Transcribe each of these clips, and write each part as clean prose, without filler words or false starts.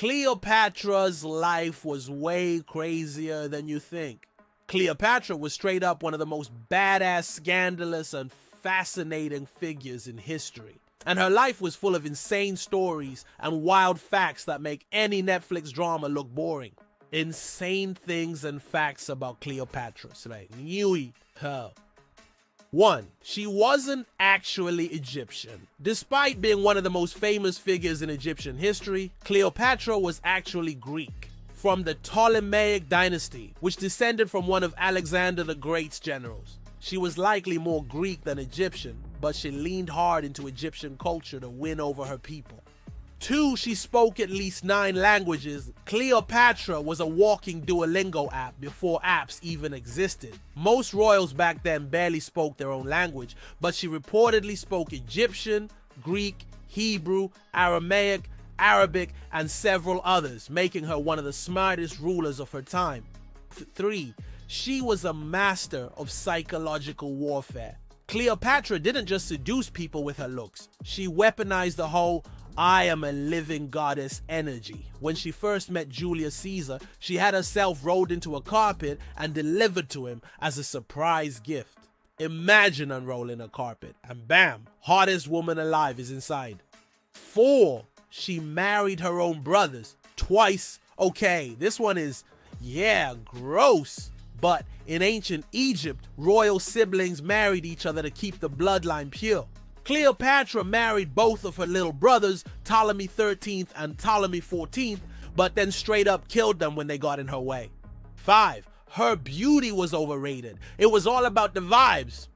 Cleopatra's life was way crazier than you think. Cleopatra was straight up one of the most badass, scandalous, and fascinating figures in history. And her life was full of insane stories and wild facts that make any Netflix drama look boring. Insane things and facts about Cleopatra. Nui. 1. She wasn't actually Egyptian. Despite being one of the most famous figures in Egyptian history, Cleopatra was actually Greek, from the Ptolemaic dynasty, which descended from one of Alexander the Great's generals. She was likely more Greek than Egyptian, but she leaned hard into Egyptian culture to win over her people. 2. She spoke at least 9 languages. Cleopatra was a walking Duolingo app before apps even existed. Most royals back then barely spoke their own language, but she reportedly spoke Egyptian, Greek, Hebrew, Aramaic, Arabic, and several others, making her one of the smartest rulers of her time. 3. She was a master of psychological warfare. Cleopatra didn't just seduce people with her looks. She weaponized the whole "I am a living goddess" energy. When she first met Julius Caesar, she had herself rolled into a carpet and delivered to him as a surprise gift. Imagine unrolling a carpet and bam, hottest woman alive is inside. 4. She married her own brothers twice. Okay, this one is, gross. But in ancient Egypt, royal siblings married each other to keep the bloodline pure. Cleopatra married both of her little brothers, Ptolemy XIII and Ptolemy XIV, but then straight up killed them when they got in her way. 5. Her beauty was overrated. It was all about the vibes.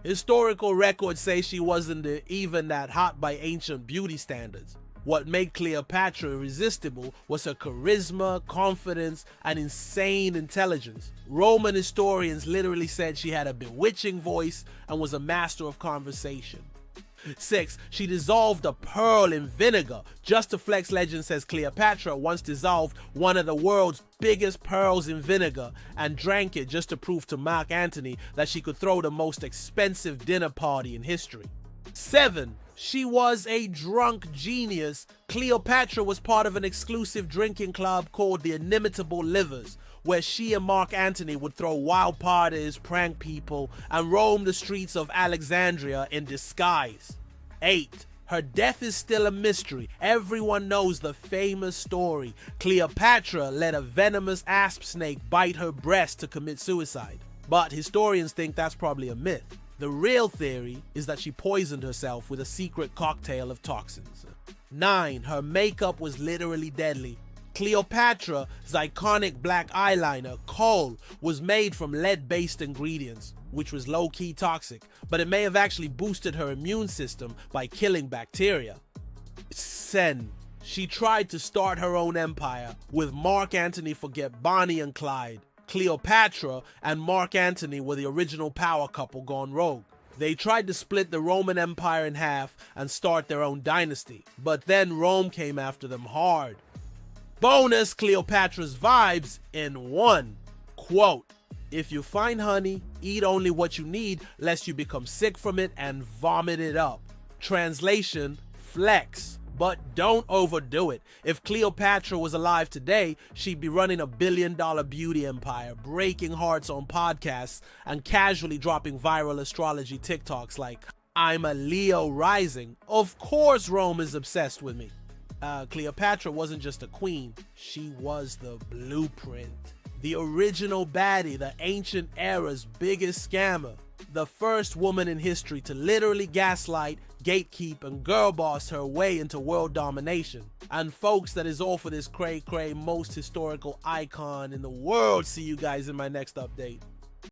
Historical records say she wasn't even that hot by ancient beauty standards. What made Cleopatra irresistible was her charisma, confidence, and insane intelligence. Roman historians literally said she had a bewitching voice and was a master of conversation. 6. She dissolved a pearl in vinegar. Just to flex, legend says Cleopatra once dissolved one of the world's biggest pearls in vinegar and drank it just to prove to Mark Antony that she could throw the most expensive dinner party in history. 7. She was a drunk genius. Cleopatra was part of an exclusive drinking club called the Inimitable Livers, where she and Mark Antony would throw wild parties, prank people, and roam the streets of Alexandria in disguise. 8. Her death is still a mystery. Everyone knows the famous story. Cleopatra let a venomous asp snake bite her breast to commit suicide. But historians think that's probably a myth. The real theory is that she poisoned herself with a secret cocktail of toxins. 9. Her makeup was literally deadly. Cleopatra's iconic black eyeliner, kohl, was made from lead-based ingredients, which was low-key toxic, but it may have actually boosted her immune system by killing bacteria. 10. She tried to start her own empire with Mark Antony forget Bonnie and Clyde. Cleopatra and Mark Antony were the original power couple gone rogue. They tried to split the Roman Empire in half and start their own dynasty, but then Rome came after them hard. Bonus Cleopatra's vibes in 1. Quote, "If you find honey, eat only what you need, lest you become sick from it and vomit it up." Translation, flex, but don't overdo it. If Cleopatra was alive today, she'd be running a billion-dollar beauty empire, breaking hearts on podcasts, and casually dropping viral astrology TikToks like, "I'm a Leo rising. Of course Rome is obsessed with me." Cleopatra wasn't just a queen, she was the blueprint. The original baddie, the ancient era's biggest scammer. The first woman in history to literally gaslight, gatekeep, and girl boss her way into world domination. And folks, that is all for this cray-cray most historical icon in the world. See you guys in my next update.